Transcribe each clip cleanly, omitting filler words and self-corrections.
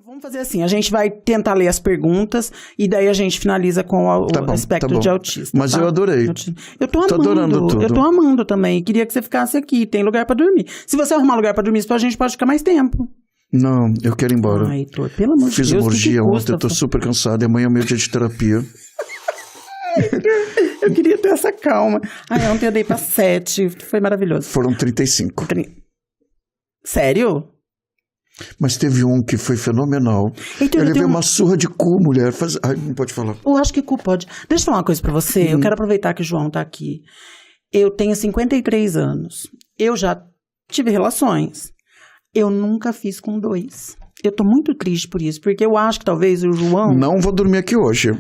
Vamos fazer assim, a gente vai tentar ler as perguntas e daí a gente finaliza com o espectro de autista. Mas eu adorei. Eu tô amando. Adorando tudo. Eu tô amando também. Queria que você ficasse aqui, tem lugar pra dormir. Se você arrumar lugar pra dormir, a gente pode ficar mais tempo. Não, eu quero ir embora. Ai, Heitor, pelo amor de Deus. Fiz uma orgia custa, ontem, eu tô super cansado. E amanhã é meu dia de terapia. Eu queria ter essa calma. Ai, ontem eu dei pra 7, foi maravilhoso. Foram 35. Sério? Mas teve um que foi fenomenal. Então, eu levei uma surra de cu, mulher. Ai, não pode falar. Eu acho que cu pode. Deixa eu falar uma coisa pra você. Eu quero aproveitar que o João tá aqui. Eu tenho 53 anos. Eu já tive relações. Eu nunca fiz com 2. Eu tô muito triste por isso, porque eu acho que talvez o João... Não vou dormir aqui hoje.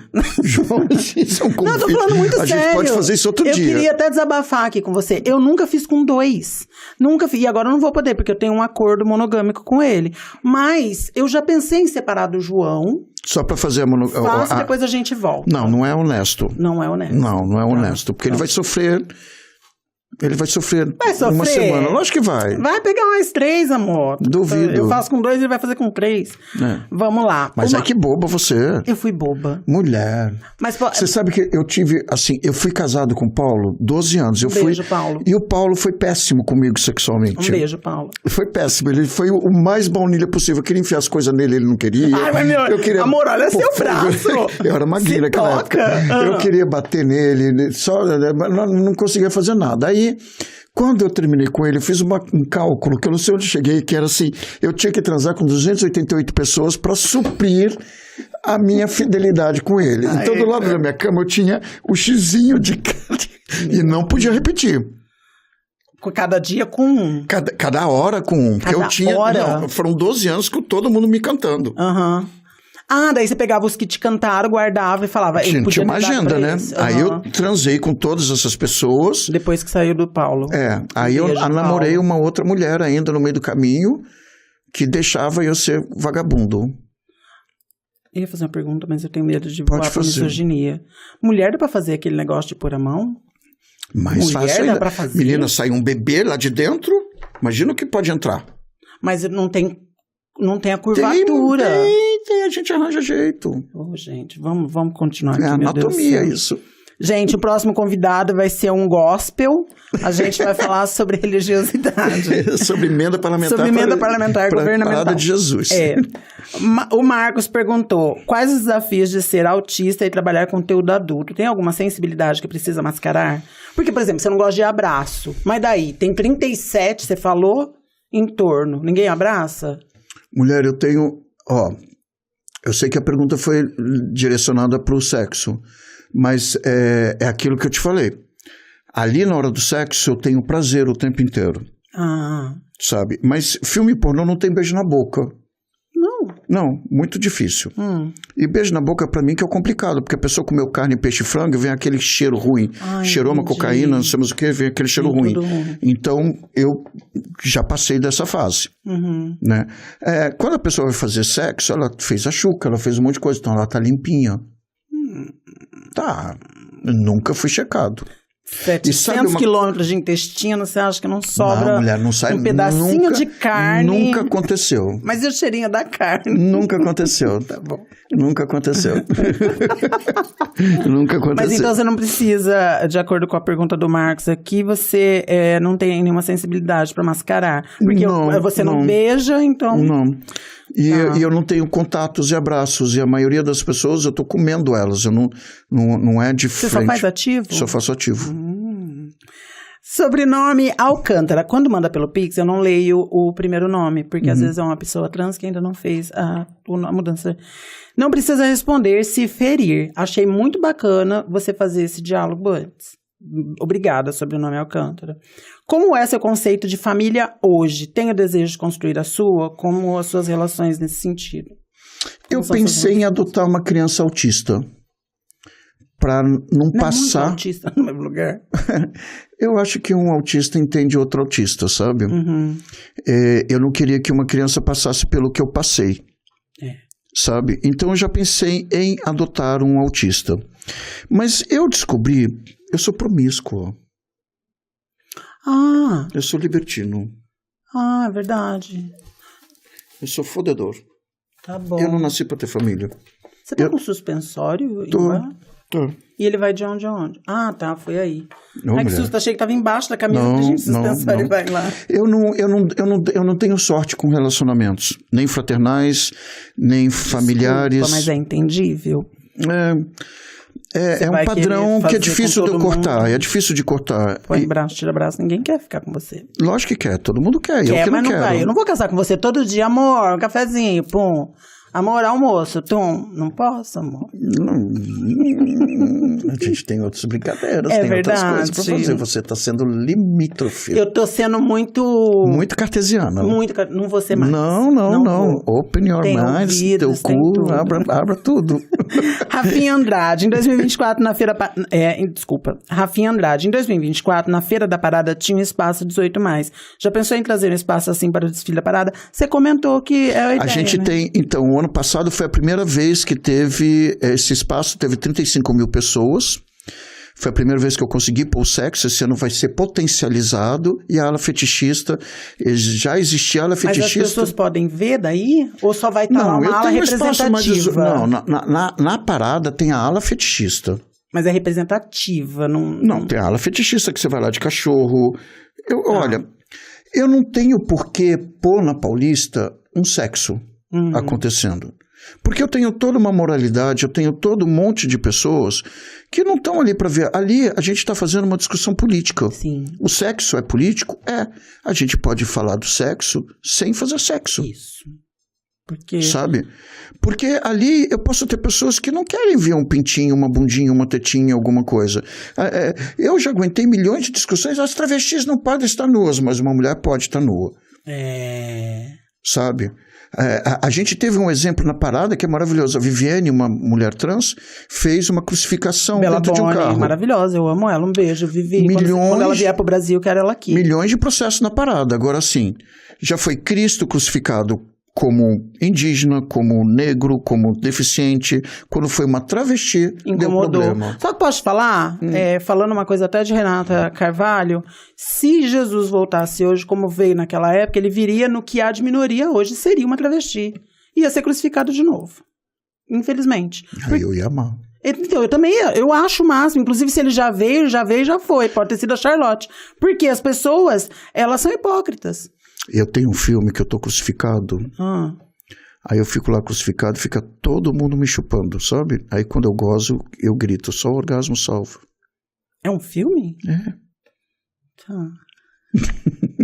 João, isso é um convite. Não, eu tô falando muito sério. A gente pode fazer isso outro dia. Eu queria até desabafar aqui com você. Eu nunca fiz com 2. Nunca fiz. E agora eu não vou poder, porque eu tenho um acordo monogâmico com ele. Mas eu já pensei em separar do João. Só pra fazer Faço, depois a gente volta. Não é honesto. Não é honesto. Não é honesto. Porque ele vai sofrer... Ele vai sofrer uma semana. Lógico que vai. Vai pegar mais 3, amor. Duvido. Eu faço com 2, ele vai fazer com 3. É. Vamos lá. Mas que boba você. Eu fui boba. Mulher. Mas, você sabe que eu tive, assim, eu fui casado com o Paulo 12 anos. Beijo, Paulo. E o Paulo foi péssimo comigo sexualmente. Um beijo, Paulo. Foi péssimo. Ele foi o mais baunilha possível. Eu queria enfiar as coisas nele, ele não queria. Ai, mas meu... queria... Amor, olha seu braço. Eu era magrinha naquela época. Eu queria bater nele, só não conseguia fazer nada. Aí... Quando eu terminei com ele, eu fiz um cálculo, que eu não sei onde cheguei, que era assim, eu tinha que transar com 288 pessoas para suprir a minha fidelidade com ele. Então, do lado da minha cama, eu tinha o xizinho de... E não podia repetir. Cada dia com um. Cada hora com um. Porque eu tinha... Não, foram 12 anos com todo mundo me cantando. Aham. Daí você pegava os que te cantaram, guardava e falava... Tinha uma agenda, né? Aí eu transei com todas essas pessoas. Depois que saiu do Paulo. Aí eu namorei uma outra mulher ainda no meio do caminho que deixava eu ser vagabundo. Eu ia fazer uma pergunta, mas eu tenho medo de voar pra misoginia. Mulher dá pra fazer aquele negócio de pôr a mão? Mais fácil ainda. Dá pra fazer? Menina, sai um bebê lá de dentro, imagina o que pode entrar. Mas não tem a curvatura. Tem, a gente arranja jeito. Gente, vamos continuar aqui, É anatomia isso. Gente, o próximo convidado vai ser um gospel. A gente vai falar sobre religiosidade. Sobre emenda parlamentar. Sobre emenda parlamentar governamental. Parada de Jesus. O Marcos perguntou, quais os desafios de ser autista e trabalhar com conteúdo adulto? Tem alguma sensibilidade que precisa mascarar? Porque, por exemplo, você não gosta de abraço. Mas daí, tem 37, você falou, em torno. Ninguém abraça? Mulher, eu tenho... eu sei que a pergunta foi direcionada para o sexo, mas é aquilo que eu te falei. Ali, na hora do sexo, eu tenho prazer o tempo inteiro. Sabe? Mas filme pornô não tem beijo na boca. Não, muito difícil. E beijo na boca, pra mim, que é o complicado, porque a pessoa comeu carne, peixe e frango, vem aquele cheiro ruim. Cheirou uma cocaína, não sei mais o que, vem aquele cheiro ruim. Então, eu já passei dessa fase. Né? Quando a pessoa vai fazer sexo, ela fez a chuca, ela fez um monte de coisa, então ela tá limpinha. Tá, nunca fui checado. 700 quilômetros de intestino, você acha que não sobra mulher, não sai, um pedacinho de carne? Nunca aconteceu. Mas e o cheirinho da carne? Nunca aconteceu. Tá bom. Nunca aconteceu. Nunca aconteceu. Mas então você não precisa, de acordo com a pergunta do Marcos aqui, você não tem nenhuma sensibilidade para mascarar. Porque você não beija, então... Não. E eu não tenho contatos e abraços. E a maioria das pessoas, eu tô comendo elas. Eu não é de frente. Você só faz ativo? Só faço ativo. Sobrenome Alcântara. Quando manda pelo Pix, eu não leio o primeiro nome. Porque às vezes é uma pessoa trans que ainda não fez a mudança. Não precisa responder se ferir. Achei muito bacana você fazer esse diálogo antes. Obrigada, sobrenome Alcântara. Como é seu conceito de família hoje? Tem o desejo de construir a sua? Como as suas relações nesse sentido? Eu pensei em adotar uma criança autista. Para não passar... Muito autista no mesmo lugar? Eu acho que um autista entende outro autista, sabe? Eu não queria que uma criança passasse pelo que eu passei. Sabe? Então eu já pensei em adotar um autista. Mas eu descobri... Eu sou promíscuo. Eu sou libertino. É verdade. Eu sou fodedor. Tá bom. Eu não nasci pra ter família. Você tá com suspensório? Tô. E ele vai de onde a onde? Ah, tá, foi aí. Ô, Ai, que mulher. susto, achei que tava embaixo da camisa de suspensório e vai lá. Eu não tenho sorte com relacionamentos, nem fraternais, nem familiares. Desculpa, mas é entendível. É um padrão que é difícil de eu cortar. É difícil de cortar. Põe braço, tira braço, ninguém quer ficar com você. Lógico que quer, todo mundo quer. Eu que mas não não quero. vai. Eu não vou casar com você todo dia, amor, um cafezinho, pum. Amor, almoço, tum. Não posso, amor. A gente tem outras brincadeiras, É tem verdade. outras coisas pra fazer. Você tá sendo limítrofe. Eu tô sendo muito... Muito cartesiana. Não vou ser mais. Não. Vou. Open your Tem mind, ouvidos, teu tem cu, tudo. abra tudo. Rafinha Andrade, em 2024, na Feira... Rafinha Andrade, em 2024, na Feira da Parada, tinha um espaço 18+. Já pensou em trazer um espaço assim para o desfile da Parada? Você comentou que é a ideia, A gente né? tem, então, o ano passado foi a primeira vez que teve esse espaço, teve 35 mil pessoas. Foi a primeira vez que eu consegui pôr o sexo. Esse ano vai ser potencializado. E a ala fetichista, já existia a ala fetichista. Mas as pessoas podem ver daí? Ou só vai estar lá uma ala representativa? Na parada tem a ala fetichista. Mas é representativa, não... Não, tem a ala fetichista que você vai lá de cachorro. Olha, eu não tenho por que pôr na Paulista um sexo acontecendo. Porque eu tenho toda uma moralidade, eu tenho todo um monte de pessoas que não estão ali para ver. Ali a gente está fazendo uma discussão política. Sim. O sexo é político? É. A gente pode falar do sexo sem fazer sexo. Isso. Porque... Sabe? Porque ali eu posso ter pessoas que não querem ver um pintinho, uma bundinha, uma tetinha, alguma coisa. Eu já aguentei milhões de discussões. As travestis não podem estar nuas, mas uma mulher pode estar nua. Sabe? A gente teve um exemplo na parada que é maravilhoso. A Viviane, uma mulher trans, fez uma crucificação dentro de um carro. Maravilhosa, eu amo ela. Um beijo, Vivi. Quando ela vier pro Brasil, eu quero ela aqui. Milhões de processos na parada. Agora sim, já foi Cristo crucificado como indígena, como negro, como deficiente. Quando foi uma travesti, incomodou. Deu problema. Só que posso falar, falando uma coisa até de Renata Carvalho, se Jesus voltasse hoje como veio naquela época, ele viria no que há de minoria hoje, seria uma travesti. Ia ser crucificado de novo. Infelizmente. Eu ia amar. Então, eu acho o máximo. Inclusive, se ele já veio, já foi. Pode ter sido a Charlotte. Porque as pessoas, elas são hipócritas. Eu tenho um filme que eu tô crucificado. Aí eu fico lá crucificado, fica todo mundo me chupando, sabe? Aí quando eu gozo, eu grito, só o orgasmo salvo. É um filme? É. Tá.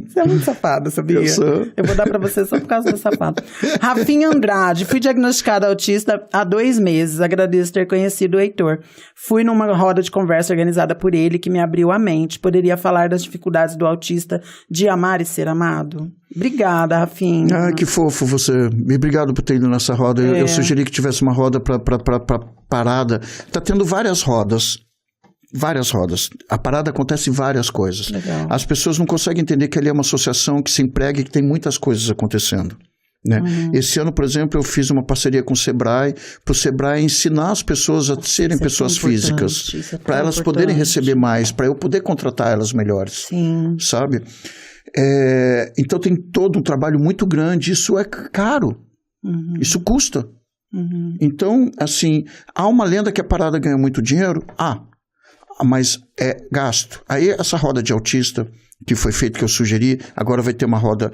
Você é muito safada, sabia? Eu sou. Eu vou dar pra você só por causa do safado. Rafinha Andrade, fui diagnosticada autista há 2 meses. Agradeço ter conhecido o Heitor. Fui numa roda de conversa organizada por ele que me abriu a mente. Poderia falar das dificuldades do autista de amar e ser amado? Obrigada, Rafinha. Que fofo você. Obrigado por ter ido nessa roda. Eu sugeri que tivesse uma roda pra parada. Tá tendo várias rodas. Várias rodas. A parada acontece em várias coisas. Legal. As pessoas não conseguem entender que ali é uma associação que se emprega e que tem muitas coisas acontecendo. Né? Esse ano, por exemplo, eu fiz uma parceria com o Sebrae, para o Sebrae ensinar as pessoas a serem pessoas físicas, para elas poderem receber mais, para eu poder contratar elas melhores. Sim. Sabe? Então tem todo um trabalho muito grande, isso é caro, isso custa. Então, assim, há uma lenda que a parada ganha muito dinheiro? Mas é gasto. Aí essa roda de autista que foi feita, que eu sugeri, agora vai ter uma roda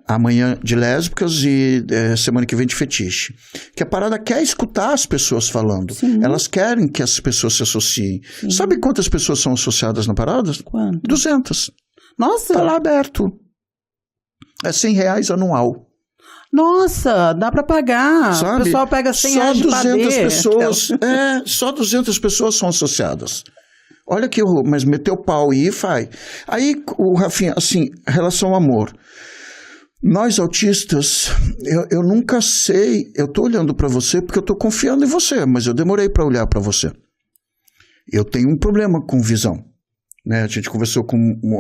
amanhã de lésbicas e semana que vem de fetiche. Que a parada quer escutar as pessoas falando. Sim. Elas querem que as pessoas se associem. Sim. Sabe quantas pessoas são associadas na parada? Quanto? 200. Nossa! Tá lá aberto. É R$100 anual. Nossa, dá pra pagar. Sabe? O pessoal pega 100 só reais de 200 pessoas. Só 200 pessoas são associadas. Olha que horror, mas meteu o pau e faz. Aí, o Rafinha, assim, relação ao amor. Nós autistas, eu nunca sei, eu tô olhando para você porque eu tô confiando em você, mas eu demorei para olhar para você. Eu tenho um problema com visão. Né? A gente conversou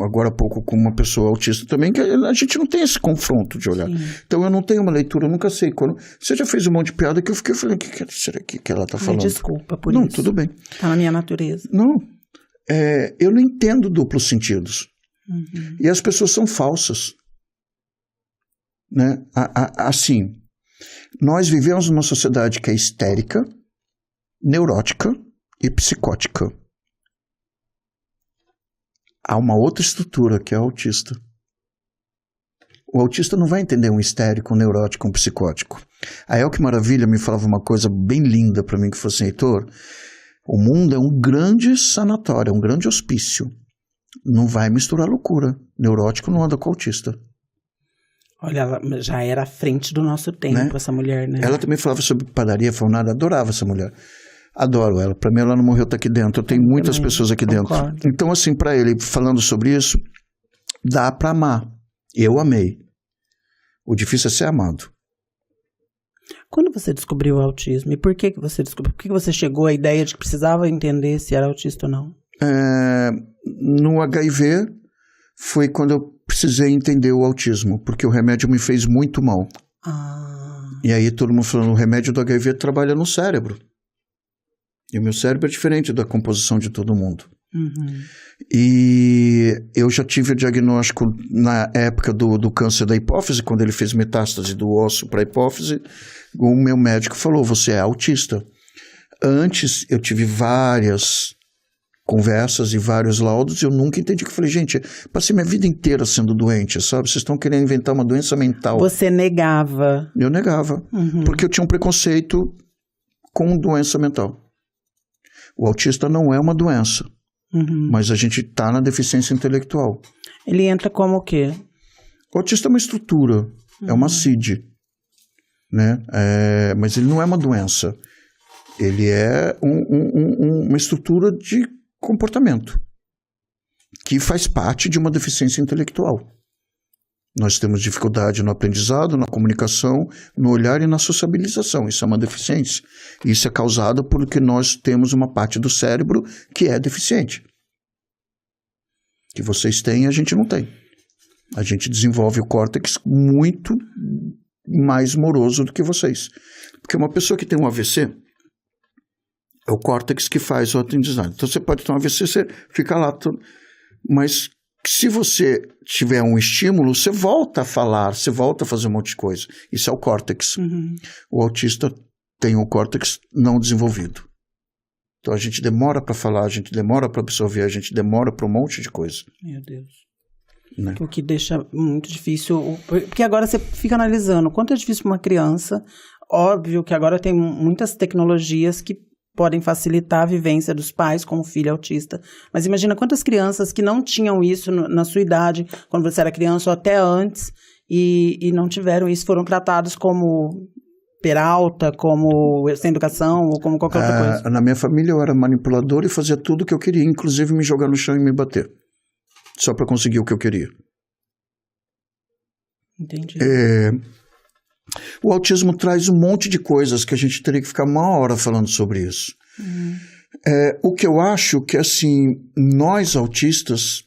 agora há pouco com uma pessoa autista também, que a gente não tem esse confronto de olhar. Sim. Então eu não tenho uma leitura, eu nunca sei. Você já fez um monte de piada que eu fiquei falando, o que será que ela tá falando? Desculpa por isso. Não, tudo bem. Tá na minha natureza. Não. Eu não entendo duplos sentidos. E as pessoas são falsas. Né? Assim, Nós vivemos numa sociedade que é histérica, neurótica e psicótica. Há uma outra estrutura que é o autista. O autista não vai entender um histérico, um neurótico, um psicótico. A Elke Maravilha me falava uma coisa bem linda para mim, que fosse Heitor, o mundo é um grande sanatório, um grande hospício. Não vai misturar loucura. Neurótico não anda com autista. Olha, ela já era à frente do nosso tempo, né? Essa mulher, né? Ela também falava sobre padaria, fornada, adorava essa mulher. Adoro ela. Para mim, ela não morreu, tá aqui dentro. Eu tenho muitas pessoas aqui concordo. Dentro. Então, assim, para ele, falando sobre isso, dá para amar. Eu amei. O difícil é ser amado. Quando você descobriu o autismo, e por que você descobriu? Por que você chegou à ideia de que precisava entender se era autista ou não? No HIV, foi quando eu precisei entender o autismo, porque o remédio me fez muito mal. E aí todo mundo falando, o remédio do HIV trabalha no cérebro. E o meu cérebro é diferente da composição de todo mundo. Uhum. E eu já tive o diagnóstico na época do câncer da hipófise, quando ele fez metástase do osso para a hipófise, o meu médico falou, você é autista. Antes eu tive várias conversas e vários laudos, e eu nunca entendi, que eu falei, gente, passei minha vida inteira sendo doente, sabe? Vocês estão querendo inventar uma doença mental. Você negava. Eu negava, porque eu tinha um preconceito com doença mental. O autista não é uma doença, mas a gente está na deficiência intelectual. Ele entra como o quê? O autista é uma estrutura, é uma CID, né? Mas ele não é uma doença. Ele é uma estrutura de comportamento que faz parte de uma deficiência intelectual. Nós temos dificuldade no aprendizado, na comunicação, no olhar e na sociabilização. Isso é uma deficiência. Isso é causado porque nós temos uma parte do cérebro que é deficiente. Que vocês têm e a gente não tem. A gente desenvolve o córtex muito mais moroso do que vocês. Porque uma pessoa que tem um AVC, é o córtex que faz o aprendizado. Então você pode ter um AVC, você fica lá, mas se você tiver um estímulo, você volta a falar, você volta a fazer um monte de coisa. Isso é o córtex. O autista tem o córtex não desenvolvido. Então a gente demora para falar, a gente demora para absorver, a gente demora para um monte de coisa. Meu Deus. Né? O que deixa muito difícil, porque agora você fica analisando o quanto é difícil para uma criança. Óbvio que agora tem muitas tecnologias que podem facilitar a vivência dos pais com o filho autista. Mas imagina quantas crianças que não tinham isso na sua idade, quando você era criança ou até antes, e não tiveram isso, foram tratados como peralta, como sem educação ou como qualquer outra coisa. Na minha família eu era manipulador e fazia tudo o que eu queria, inclusive me jogar no chão e me bater. Só para conseguir o que eu queria. Entendi. O autismo traz um monte de coisas que a gente teria que ficar uma hora falando sobre isso. O que eu acho que, assim, nós autistas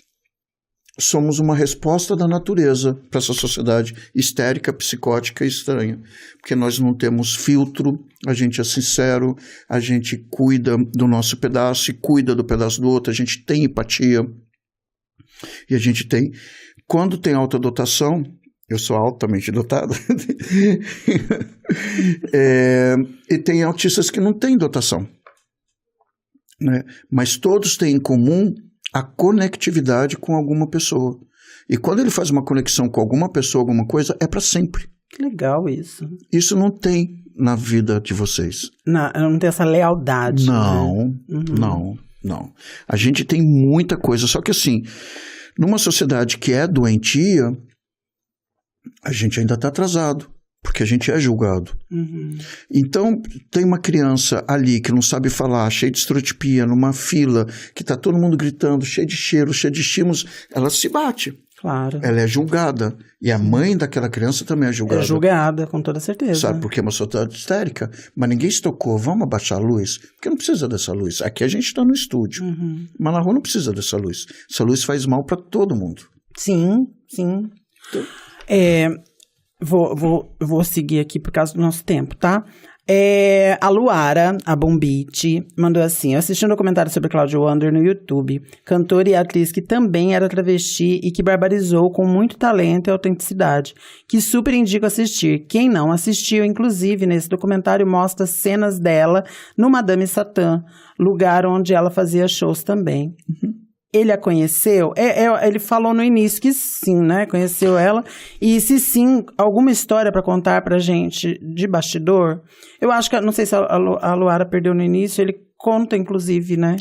somos uma resposta da natureza para essa sociedade histérica, psicótica e estranha. Porque nós não temos filtro, a gente é sincero, a gente cuida do nosso pedaço e cuida do pedaço do outro, a gente tem empatia. E a gente tem... Quando tem alta dotação... Eu sou altamente dotado. E tem autistas que não têm dotação. Né? Mas todos têm em comum a conectividade com alguma pessoa. E quando ele faz uma conexão com alguma pessoa, alguma coisa, é para sempre. Que legal isso. Isso não tem na vida de vocês. Não tem essa lealdade. Não, né? não. A gente tem muita coisa. Só que assim, numa sociedade que é doentia... a gente ainda está atrasado, porque a gente é julgado. Então, tem uma criança ali que não sabe falar, cheia de estereotipia, numa fila, que está todo mundo gritando, cheia de cheiro, cheia de estímulos, ela se bate. Claro. Ela é julgada. E a mãe daquela criança também é julgada. É julgada, com toda certeza. Sabe, porque é uma sociedade histérica. Mas ninguém se tocou, vamos abaixar a luz? Porque não precisa dessa luz. Aqui a gente está no estúdio. Mas na rua não precisa dessa luz. Essa luz faz mal para todo mundo. Sim. Então, vou seguir aqui por causa do nosso tempo, tá? A Luara, a Bombite, mandou assim: eu assisti um documentário sobre Claudia Wander no YouTube, cantora e atriz que também era travesti e que barbarizou com muito talento e autenticidade, que super indico assistir. Quem não assistiu, inclusive, nesse documentário mostra cenas dela no Madame Satã, lugar onde ela fazia shows também. Ele a conheceu? Ele falou no início que sim, né? Conheceu ela. E se sim, alguma história para contar pra gente de bastidor? Eu acho que, não sei se a Luara perdeu no início, ele conta, inclusive, né?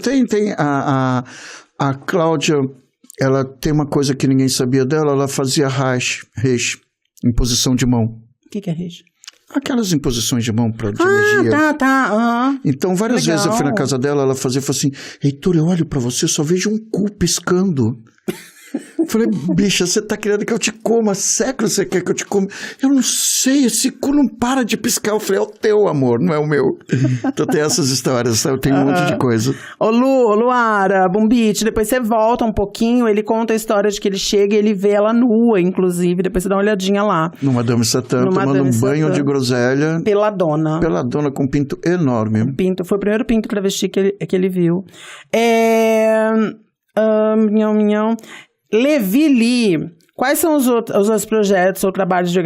Tem a Cláudia, ela tem uma coisa que ninguém sabia dela, ela fazia reis, em posição de mão. O que é reis? Aquelas imposições de mão de energia. Tá. Então, várias vezes eu fui na casa dela, ela fazia assim: Heitor, eu olho pra você, só vejo um cu piscando. Falei, bicha, você tá querendo que eu te coma? Século você quer que eu te coma? Eu não sei, esse cu não para de piscar. Eu falei, é o teu amor, não é o meu. Então tem essas histórias, eu tenho um monte de coisa. Ô Luara, Bombite, depois você volta um pouquinho, ele conta a história de que ele chega e ele vê ela nua, inclusive, depois você dá uma olhadinha lá. No Madame Satã, tomando um banho de groselha. Peladona. Peladona com um pinto enorme. Foi o primeiro pinto travesti que ele viu. Levi Lee, quais são os outros projetos ou trabalhos de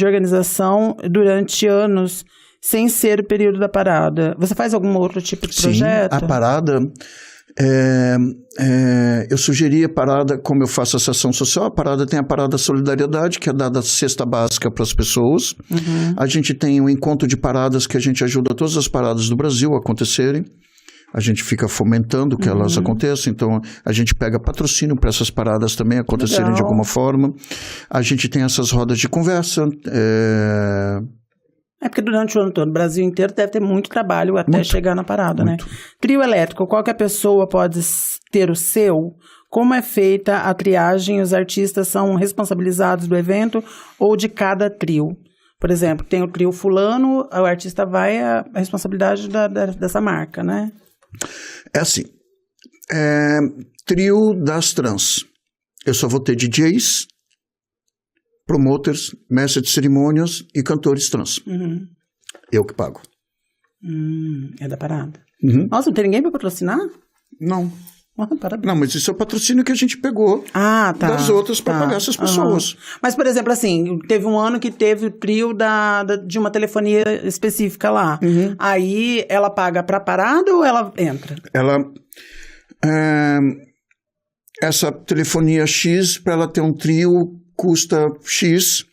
organização durante anos, sem ser o período da parada? Você faz algum outro tipo de projeto? Sim, a parada, eu sugeri a parada, como eu faço a sessão social, a parada tem a parada Solidariedade, que é dada cesta básica para as pessoas. Uhum. A gente tem um encontro de paradas que a gente ajuda todas as paradas do Brasil a acontecerem. A gente fica fomentando que elas aconteçam, então a gente pega patrocínio para essas paradas também acontecerem de alguma forma. A gente tem essas rodas de conversa. Porque durante o ano todo, o Brasil inteiro deve ter muito trabalho até chegar na parada, né? Trio elétrico, qualquer pessoa pode ter o seu? Como é feita a triagem? Os artistas são responsabilizados do evento ou de cada trio? Por exemplo, tem o trio fulano, o artista vai a responsabilidade dessa marca, né? É assim, trio das trans. Eu só vou ter DJs, promoters, mestres de cerimônias e cantores trans. Uhum. Eu que pago. É da parada. Uhum. Nossa, não tem ninguém para patrocinar? Não. Parabéns. Não, mas isso é o patrocínio que a gente pegou das outras para pagar essas pessoas. Uhum. Mas, por exemplo, assim, teve um ano que teve o trio de uma telefonia específica lá. Uhum. Aí ela paga para parada ou ela entra? Essa telefonia X, para ela ter um trio, custa X.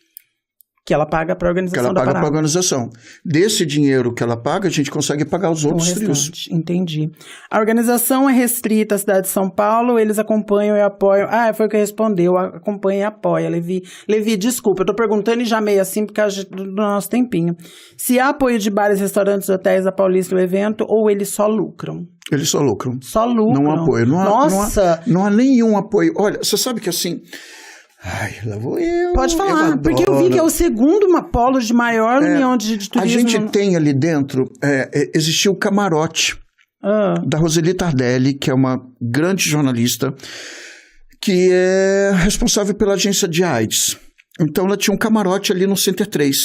Que ela paga para a organização da parada. Que ela paga para a organização. Desse dinheiro que ela paga, a gente consegue pagar os outros trios. Entendi. A organização é restrita à cidade de São Paulo, eles acompanham e apoiam. Foi o que respondeu, acompanha e apoia. Levi, desculpa, eu tô perguntando e já meio assim por causa do nosso tempinho. Se há apoio de bares, restaurantes, hotéis da Paulista no evento, ou eles só lucram? Eles só lucram. Só lucram? Não há apoio. Nossa! Não há nenhum apoio. Olha, você sabe que assim... Ai, lá vou eu. Pode falar, porque eu vi que é o segundo polo de maior união de turismo. A gente tem ali dentro, existiu o camarote da Roseli Tardelli, que é uma grande jornalista, que é responsável pela agência de AIDS. Então ela tinha um camarote ali no Center 3,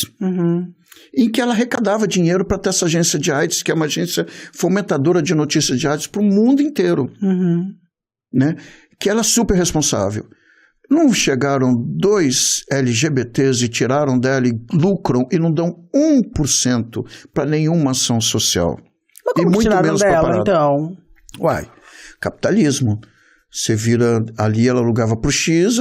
em que ela arrecadava dinheiro para ter essa agência de AIDS, que é uma agência fomentadora de notícias de AIDS para o mundo inteiro, né? Que ela é super responsável. Não chegaram 2 LGBTs e tiraram dela e lucram e não dão 1% para nenhuma ação social. Mas como e muito tiraram menos dela, então? Uai, capitalismo. Você vira ali, ela alugava para o X,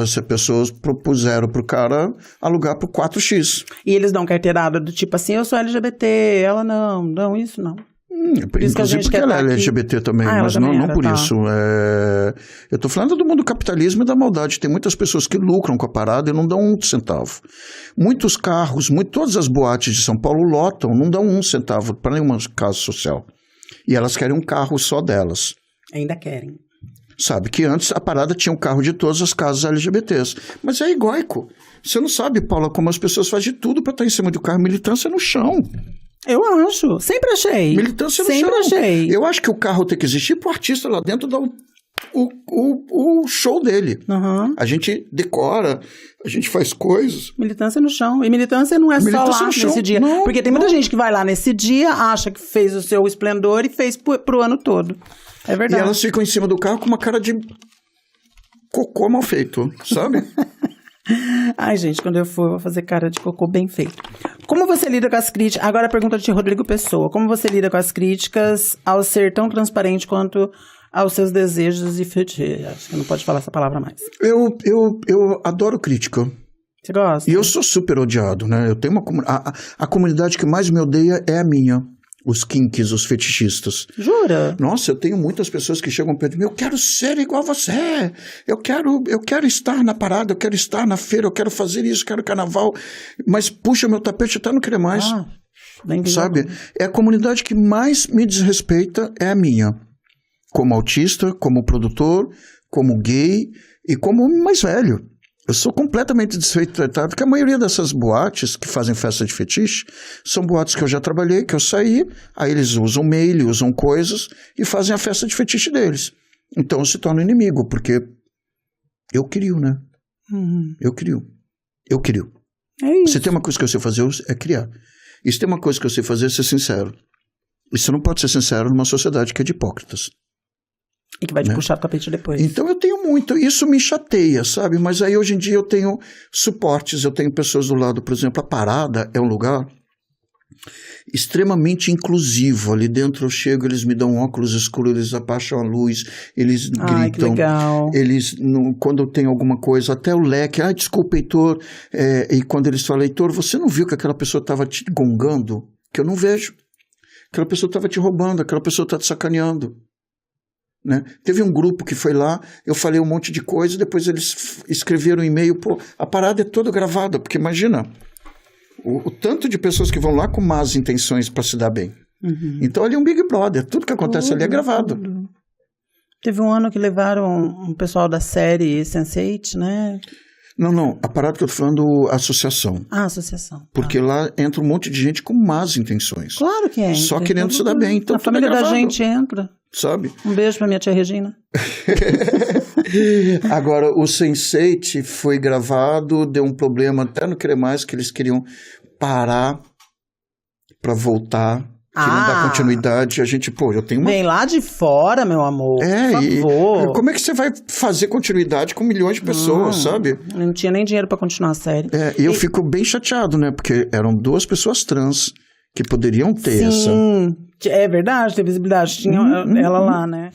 as pessoas propuseram para o cara alugar por 4X. E eles dão carteirada do tipo assim, eu sou LGBT, ela não, isso não. Inclusive porque ela é LGBT também, mas não por isso. Eu estou falando do mundo do capitalismo e da maldade. Tem muitas pessoas que lucram com a parada e não dão 1 centavo. Muitos carros, todas as boates de São Paulo lotam, não dão 1 centavo para nenhuma casa social. E elas querem um carro só delas. Ainda querem. Sabe, que antes a parada tinha um carro de todas as casas LGBTs. Mas é egóico. Você não sabe, Paula, como as pessoas fazem de tudo para estar em cima do carro. Militância no chão. Eu acho. Sempre achei. Militância no chão. Sempre achei. Eu acho que o carro tem que existir pro artista lá dentro dar um o show dele. Uhum. A gente decora, a gente faz coisas. Militância no chão. E militância não é só lá nesse dia. Não, porque tem muita gente que vai lá nesse dia, acha que fez o seu esplendor e fez pro ano todo. É verdade. E elas ficam em cima do carro com uma cara de cocô mal feito, sabe? Ai, gente, quando eu for, eu vou fazer cara de cocô bem feito. Como você lida com as críticas... Agora a pergunta de Rodrigo Pessoa. Como você lida com as críticas ao ser tão transparente quanto aos seus desejos e fetiches? Acho que não pode falar essa palavra mais. Eu adoro crítica. Você gosta? E eu sou super odiado, né? Eu tenho uma a comunidade que mais me odeia é a minha. Os kinks, os fetichistas. Jura? Nossa, eu tenho muitas pessoas que chegam perto de mim, eu quero ser igual a você, eu quero estar na parada, eu quero estar na feira, eu quero fazer isso, eu quero carnaval, mas puxa, meu tapete até não querer mais, sabe? É a comunidade que mais me desrespeita, é a minha. Como autista, como produtor, como gay e como mais velho. Eu sou completamente desrespeitado, porque a maioria dessas boates que fazem festa de fetiche são boates que eu já trabalhei, que eu saí, aí eles usam mail, usam coisas e fazem a festa de fetiche deles. Então eu se torno inimigo, porque eu crio, né? Uhum. Eu crio. É isso. Se tem uma coisa que eu sei fazer, é criar. E se tem uma coisa que eu sei fazer, é ser sincero. E você não pode ser sincero numa sociedade que é de hipócritas. E que vai te puxar o tapete depois. Então eu tenho muito, isso me chateia, sabe? Mas aí hoje em dia eu tenho suportes, eu tenho pessoas do lado, por exemplo, a Parada é um lugar extremamente inclusivo. Ali dentro eu chego, eles me dão óculos escuros, eles abaixam a luz, eles gritam. Que legal. Eles, quando tem alguma coisa, até o leque, desculpa, Heitor, e quando eles falam, Heitor, você não viu que aquela pessoa estava te gongando? Que eu não vejo. Aquela pessoa estava te roubando, aquela pessoa está te sacaneando. Né? Teve um grupo que foi lá, eu falei um monte de coisa, depois eles escreveram um e-mail, a parada é toda gravada, porque imagina o tanto de pessoas que vão lá com más intenções para se dar bem. Uhum. Então ali é um Big Brother, tudo que acontece ali é gravado. Teve um ano que levaram um pessoal da série Sense8, né? Não, a parada que eu tô falando, a associação. Associação. Porque lá entra um monte de gente com más intenções. Claro que é. Só querendo se dar bem. Então a família da gente entra. Sabe? Um beijo pra minha tia Regina. Agora, o Sense8 foi gravado, deu um problema até no Querer Mais, que eles queriam parar pra voltar, que não dá continuidade. A gente, eu tenho uma... Vem lá de fora, meu amor, por favor. Como é que você vai fazer continuidade com milhões de pessoas, sabe? Não tinha nem dinheiro pra continuar a série. E eu fico bem chateado, né? Porque eram 2 pessoas trans que poderiam ter essa... É verdade, ter visibilidade. Tinha ela lá, né?